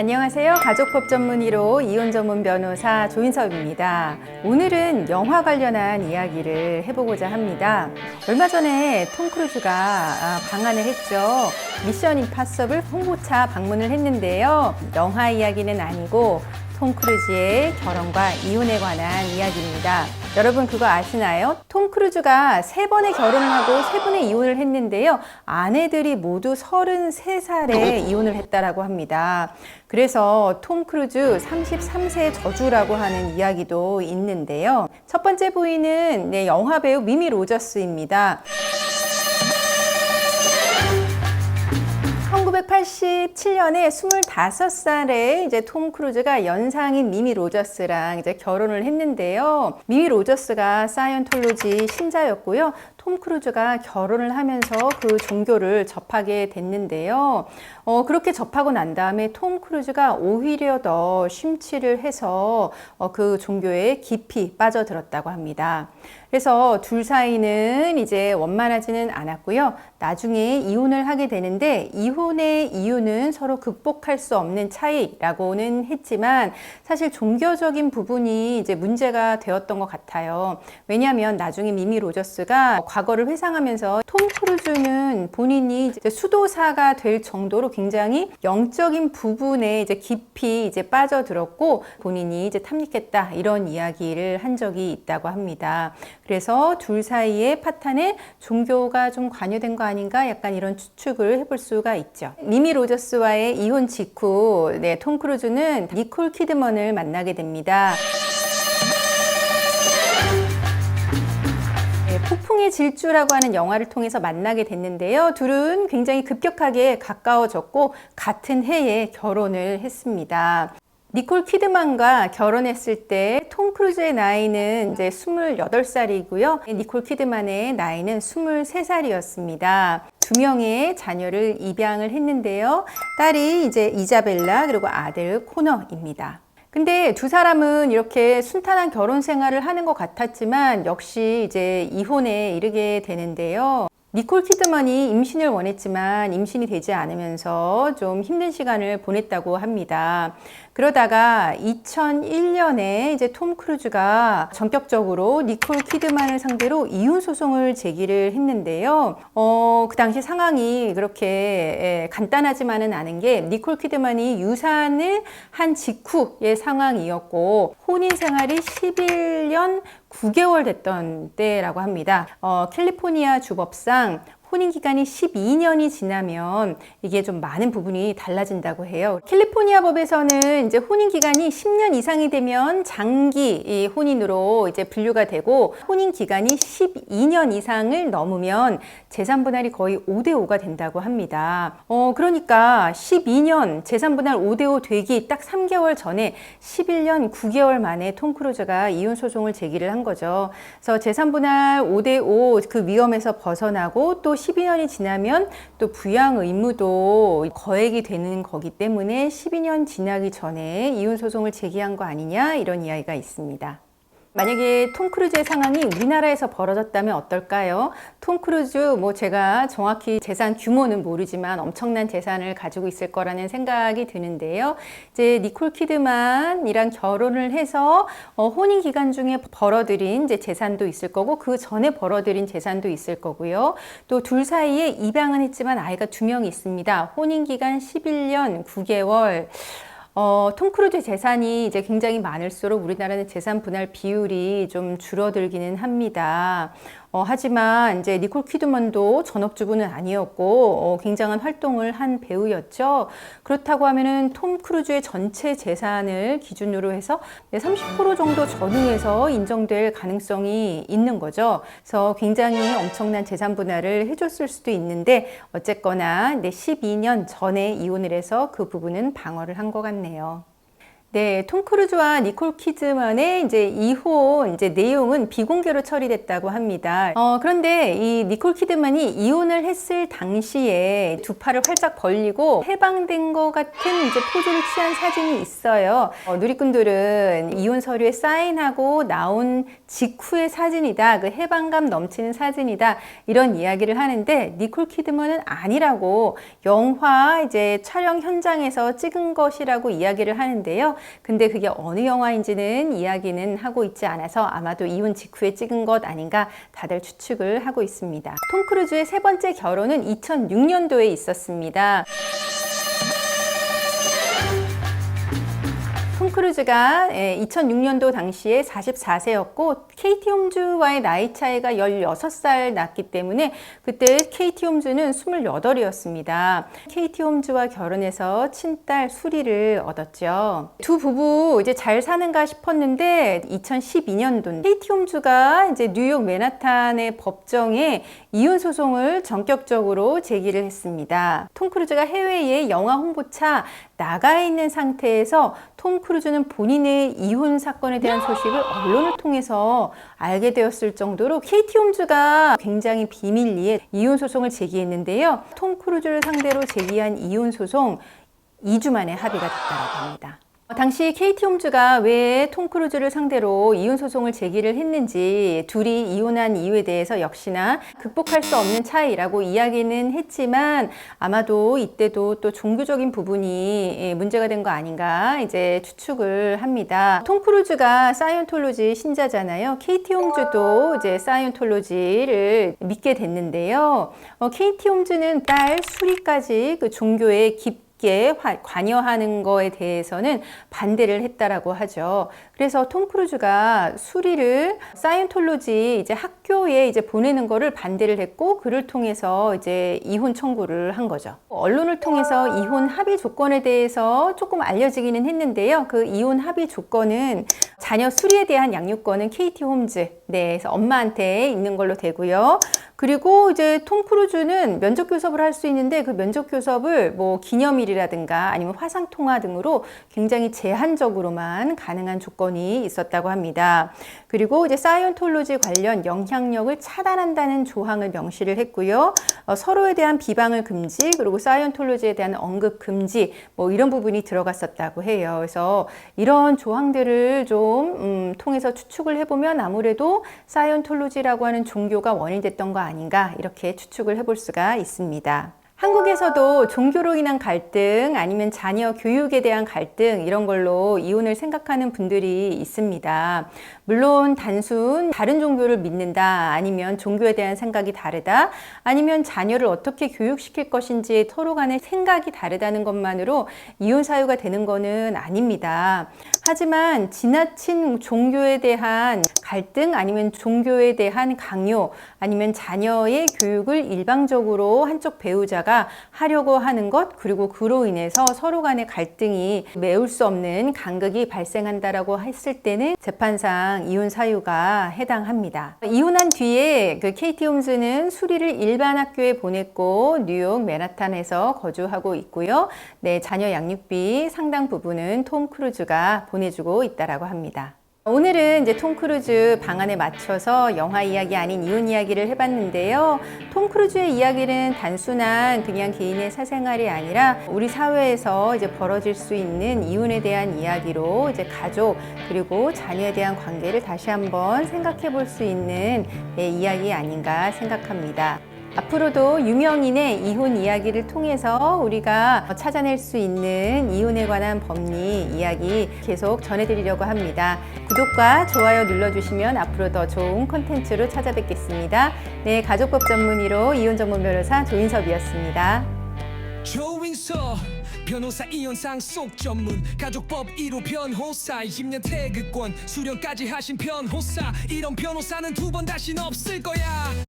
안녕하세요. 가족법 전문의로 이혼 전문 변호사 조인섭입니다. 오늘은 영화 관련한 이야기를 해보고자 합니다. 얼마 전에 톰 크루즈가 방한을 했죠. 미션 임파서블 홍보차 방문을 했는데요. 영화 이야기는 아니고 톰 크루즈의 결혼과 이혼에 관한 이야기입니다. 여러분 그거 아시나요? 톰 크루즈가 3번의 결혼을 하고 3번의 이혼을 했는데요. 아내들이 모두 33살에 이혼을 했다라고 합니다. 그래서 톰 크루즈 33세 저주라고 하는 이야기도 있는데요. 첫 번째 부인은 영화배우 미미 로저스입니다. 1987년에 25살에 이제 톰 크루즈가 연상인 미미 로저스랑 이제 결혼을 했는데요. 미미 로저스가 사이언톨로지 신자였고요. 톰 크루즈가 결혼을 하면서 그 종교를 접하게 됐는데요. 그렇게 접하고 난 다음에 톰 크루즈가 오히려 더 심취를 해서 그 종교에 깊이 빠져들었다고 합니다. 그래서 둘 사이는 이제 원만하지는 않았고요. 나중에 이혼을 하게 되는데 이혼의 이유는 서로 극복할 수 없는 차이라고는 했지만 사실 종교적인 부분이 이제 문제가 되었던 것 같아요. 왜냐하면 나중에 미미 로저스가 과거를 회상하면서 톰 크루즈는 본인이 이제 수도사가 될 정도로 굉장히 영적인 부분에 이제 깊이 이제 빠져들었고 본인이 이제 탐닉했다 이런 이야기를 한 적이 있다고 합니다. 그래서 둘 사이의 파탄에 종교가 좀 관여된 거 아닌가 약간 이런 추측을 해볼 수가 있죠. 미미 로저스와의 이혼 직후 톰 크루즈는 니콜 키드먼을 만나게 됩니다. 폭풍의 질주라고 하는 영화를 통해서 만나게 됐는데요. 둘은 굉장히 급격하게 가까워졌고 같은 해에 결혼을 했습니다. 니콜 키드만과 결혼했을 때 톰 크루즈의 나이는 이제 28살이고요. 니콜 키드만의 나이는 23살이었습니다. 2명의 자녀를 입양을 했는데요. 딸이 이제 이자벨라 그리고 아들 코너입니다. 근데 두 사람은 이렇게 순탄한 결혼 생활을 하는 것 같았지만 역시 이제 이혼에 이르게 되는데요. 니콜 키드먼이 임신을 원했지만 임신이 되지 않으면서 좀 힘든 시간을 보냈다고 합니다. 그러다가 2001년에 이제 톰 크루즈가 전격적으로 니콜 키드만을 상대로 이혼 소송을 제기를 했는데요. 그 당시 상황이 그렇게 간단하지만은 않은 게 니콜 키드만이 유산을 한 직후의 상황이었고 혼인 생활이 11년 9개월 됐던 때라고 합니다. 캘리포니아 주법상 혼인기간이 12년이 지나면 이게 좀 많은 부분이 달라진다고 해요. 캘리포니아 법에서는 이제 혼인기간이 10년 이상이 되면 장기 혼인으로 이제 분류가 되고 혼인기간이 12년 이상을 넘으면 재산분할이 거의 5대5가 된다고 합니다. 그러니까 12년 재산분할 5대5 되기 딱 3개월 전에 11년 9개월 만에 톰 크루즈가 이혼 소송을 제기를 한 거죠. 그래서 재산분할 5대5 그 위험에서 벗어나고 또 12년이 지나면 또 부양 의무도 거액이 되는 거기 때문에 12년 지나기 전에 이혼 소송을 제기한 거 아니냐 이런 이야기가 있습니다. 만약에 톰 크루즈의 상황이 우리나라에서 벌어졌다면 어떨까요? 톰 크루즈 제가 정확히 재산 규모는 모르지만 엄청난 재산을 가지고 있을 거라는 생각이 드는데요. 이제 니콜 키드만이랑 결혼을 해서 혼인 기간 중에 벌어들인 이제 재산도 있을 거고 그 전에 벌어들인 재산도 있을 거고요. 또 둘 사이에 입양은 했지만 아이가 2명이 있습니다. 혼인 기간 11년 9개월. 톰 크루즈 재산이 이제 굉장히 많을수록 우리나라는 재산 분할 비율이 좀 줄어들기는 합니다. 하지만 이제 니콜 키드먼도 전업주부는 아니었고 굉장한 활동을 한 배우였죠. 그렇다고 하면은 톰 크루즈의 전체 재산을 기준으로 해서 30% 정도 전후해서 인정될 가능성이 있는 거죠. 그래서 굉장히 엄청난 재산 분할을 해줬을 수도 있는데 어쨌거나 12년 전에 이혼을 해서 그 부분은 방어를 한 것 같네요. 네, 톰 크루즈와 니콜 키드만의 이제 이혼 내용은 비공개로 처리됐다고 합니다. 그런데 이 니콜 키드만이 이혼을 했을 당시에 두 팔을 활짝 벌리고 해방된 것 같은 이제 포즈를 취한 사진이 있어요. 누리꾼들은 이혼 서류에 사인하고 나온 직후의 사진이다. 그 해방감 넘치는 사진이다. 이런 이야기를 하는데 니콜 키드만은 아니라고 영화 이제 촬영 현장에서 찍은 것이라고 이야기를 하는데요. 근데 그게 어느 영화인지는 이야기는 하고 있지 않아서 아마도 이혼 직후에 찍은 것 아닌가 다들 추측을 하고 있습니다. 톰 크루즈의 세 번째 결혼은 2006년도에 있었습니다. 톰 크루즈가 2006년도 당시에 44세였고 케이티 홈즈와의 나이 차이가 16살 났기 때문에 그때 케이티 홈즈는 28이었습니다. 케이티 홈즈와 결혼해서 친딸 수리를 얻었죠. 두 부부 이제 잘 사는가 싶었는데 2012년도 케이티 홈즈가 이제 뉴욕 맨하탄의 법정에 이혼 소송을 전격적으로 제기를 했습니다. 톰 크루즈가 해외에 영화 홍보차 나가 있는 상태에서 톰 크루즈는 본인의 이혼 사건에 대한 소식을 언론을 통해서 알게 되었을 정도로 케이티 홈즈가 굉장히 비밀리에 이혼 소송을 제기했는데요. 톰 크루즈를 상대로 제기한 이혼 소송 2주 만에 합의가 됐다고 합니다. 당시 케이티 홈즈가 왜 톰 크루즈를 상대로 이혼 소송을 제기를 했는지 둘이 이혼한 이유에 대해서 역시나 극복할 수 없는 차이라고 이야기는 했지만 아마도 이때도 또 종교적인 부분이 문제가 된 거 아닌가 이제 추측을 합니다. 톰 크루즈가 사이언톨로지 신자잖아요. 케이티 홈즈도 이제 사이언톨로지를 믿게 됐는데요. 케이티 홈즈는 딸 수리까지 그 종교에 관여하는 거에 대해서는 반대를 했다라고 하죠. 그래서 톰 크루즈가 수리를 사이언톨로지 이제 학교에 이제 보내는 거를 반대를 했고 그를 통해서 이제 이혼 청구를 한 거죠. 언론을 통해서 이혼 합의 조건에 대해서 조금 알려지기는 했는데요. 그 이혼 합의 조건은 자녀 수리에 대한 양육권은 케이티 홈즈, 그래서 엄마한테 있는 걸로 되고요. 그리고 이제 톰 크루즈는 면접 교섭을 할 수 있는데 그 면접 교섭을 뭐 기념일이라든가 아니면 화상 통화 등으로 굉장히 제한적으로만 가능한 조건이 있었다고 합니다. 그리고 이제 사이언톨로지 관련 영향력을 차단한다는 조항을 명시를 했고요. 서로에 대한 비방을 금지, 그리고 사이언톨로지에 대한 언급 금지, 뭐 이런 부분이 들어갔었다고 해요. 그래서 이런 조항들을 좀 통해서 추측을 해보면 아무래도 사이언톨로지라고 하는 종교가 원인됐던 거 아닌가 이렇게 추측을 해볼 수가 있습니다. 한국에서도 종교로 인한 갈등 아니면 자녀 교육에 대한 갈등 이런 걸로 이혼을 생각하는 분들이 있습니다. 물론 단순 다른 종교를 믿는다 아니면 종교에 대한 생각이 다르다 아니면 자녀를 어떻게 교육시킬 것인지 서로 간의 생각이 다르다는 것만으로 이혼 사유가 되는 것은 아닙니다. 하지만 지나친 종교에 대한 갈등 아니면 종교에 대한 강요 아니면 자녀의 교육을 일방적으로 한쪽 배우자가 하려고 하는 것 그리고 그로 인해서 서로 간의 갈등이 메울 수 없는 간극이 발생한다라고 했을 때는 재판상 이혼 사유가 해당합니다. 이혼한 뒤에 그 케이티 홈즈는 수리를 일반 학교에 보냈고 뉴욕 맨하탄에서 거주하고 있고요. 자녀 양육비 상당 부분은 톰 크루즈가 보내주고 있다라고 합니다. 오늘은 이제 톰 크루즈 방안에 맞춰서 영화 이야기 아닌 이혼 이야기를 해봤는데요. 톰 크루즈의 이야기는 단순한 그냥 개인의 사생활이 아니라 우리 사회에서 이제 벌어질 수 있는 이혼에 대한 이야기로 이제 가족 그리고 자녀에 대한 관계를 다시 한번 생각해 볼 수 있는 이야기 아닌가 생각합니다. 앞으로도 유명인의 이혼 이야기를 통해서 우리가 찾아낼 수 있는 이혼에 관한 법리 이야기 계속 전해드리려고 합니다. 구독과 좋아요 눌러주시면 앞으로 더 좋은 콘텐츠로 찾아뵙겠습니다. 네, 가족법 전문의로 이혼 전문 변호사 조인섭이었습니다. 조인섭 변호사 이혼 상속 전문 가족법 1호 변호사 20년 태극권 수령까지 하신 변호사 이런 변호사는 두 번 다신 없을 거야.